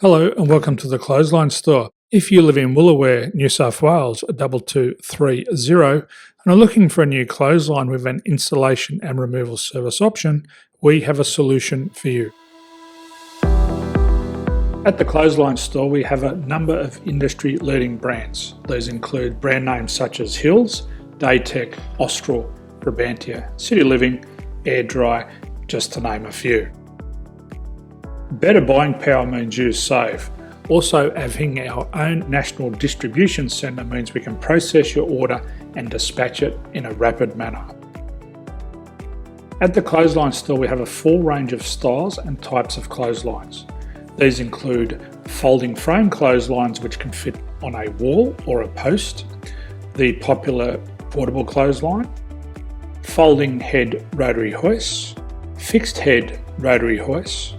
Hello and welcome to the Clothesline Store. If you live in Woolooware, New South Wales 2230 and are looking for a new clothesline with an installation and removal service option, we have a solution for you. At the Clothesline Store we have a number of industry-leading brands. These include brand names such as Hills, Daytech, Austral, Brabantia, City Living, Air Dry, just to name a few. Better buying power means you save. Also, having our own national distribution centre means we can process your order and dispatch it in a rapid manner. At the Clothesline Store we have a full range of styles and types of clotheslines. These include folding frame clotheslines which can fit on a wall or a post, the popular portable clothesline, folding head rotary hoists, fixed head rotary hoists,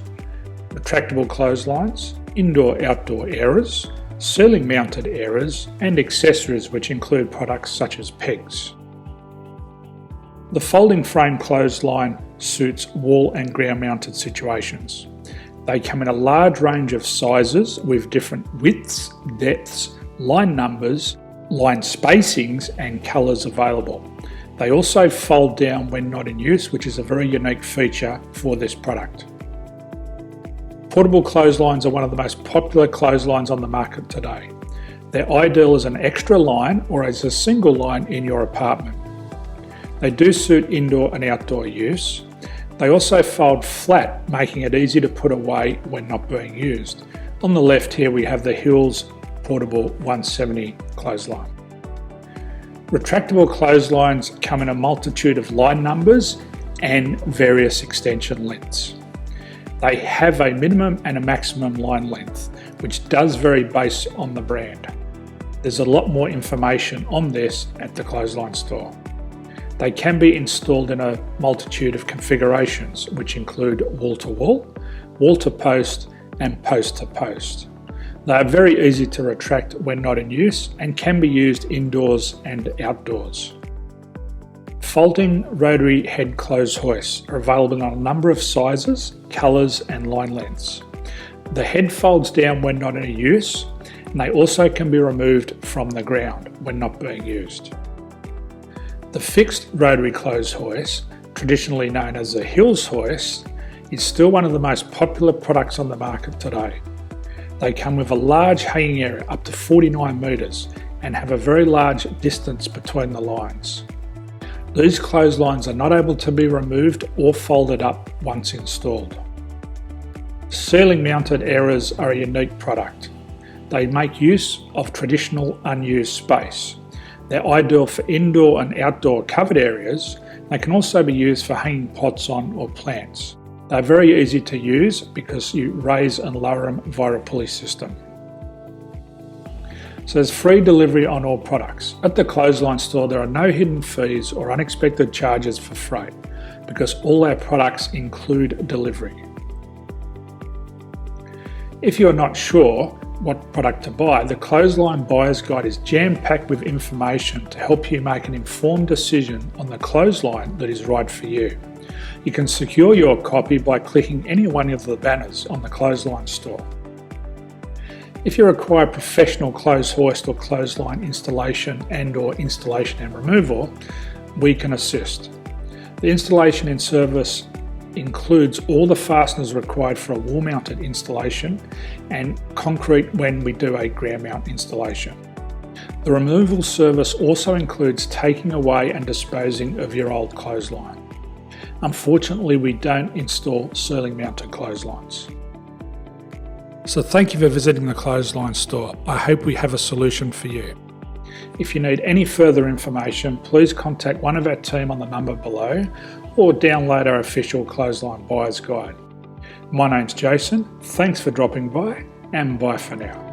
retractable clotheslines, indoor-outdoor airers, ceiling mounted airers, and accessories which include products such as pegs. The folding frame clothesline suits wall and ground mounted situations. They come in a large range of sizes with different widths, depths, line numbers, line spacings and colours available. They also fold down when not in use, which is a very unique feature for this product. Portable clotheslines are one of the most popular clotheslines on the market today. They're ideal as an extra line or as a single line in your apartment. They do suit indoor and outdoor use. They also fold flat, making it easy to put away when not being used. On the left here we have the Hills Portable 170 clothesline. Retractable clotheslines come in a multitude of line numbers and various extension lengths. They have a minimum and a maximum line length, which does vary based on the brand. There's a lot more information on this at the Clothesline Store. They can be installed in a multitude of configurations, which include wall-to-wall, wall-to-post, and post-to-post. They are very easy to retract when not in use and can be used indoors and outdoors. Folding rotary head clothes hoists are available in a number of sizes, colours and line lengths. The head folds down when not in use, and they also can be removed from the ground when not being used. The fixed rotary clothes hoist, traditionally known as the Hills hoist, is still one of the most popular products on the market today. They come with a large hanging area up to 49 metres and have a very large distance between the lines. These clotheslines are not able to be removed or folded up once installed. Ceiling mounted airers are a unique product. They make use of traditional unused space. They're ideal for indoor and outdoor covered areas. They can also be used for hanging pots on or plants. They're very easy to use because you raise and lower them via a pulley system. So there's free delivery on all products. At the Clothesline Store there are no hidden fees or unexpected charges for freight because all our products include delivery. If you're not sure what product to buy, the Clothesline Buyer's Guide is jam-packed with information to help you make an informed decision on the clothesline that is right for you. You can secure your copy by clicking any one of the banners on the Clothesline Store. If you require professional clothes hoist or clothesline installation and/or installation and removal, we can assist. The installation and service includes all the fasteners required for a wall-mounted installation and concrete when we do a ground mount installation. The removal service also includes taking away and disposing of your old clothesline. Unfortunately, we don't install ceiling mounted clotheslines. So thank you for visiting the Clothesline Store. I hope we have a solution for you. If you need any further information, please contact one of our team on the number below or download our official Clothesline Buyer's Guide. My name's Jason, thanks for dropping by and bye for now.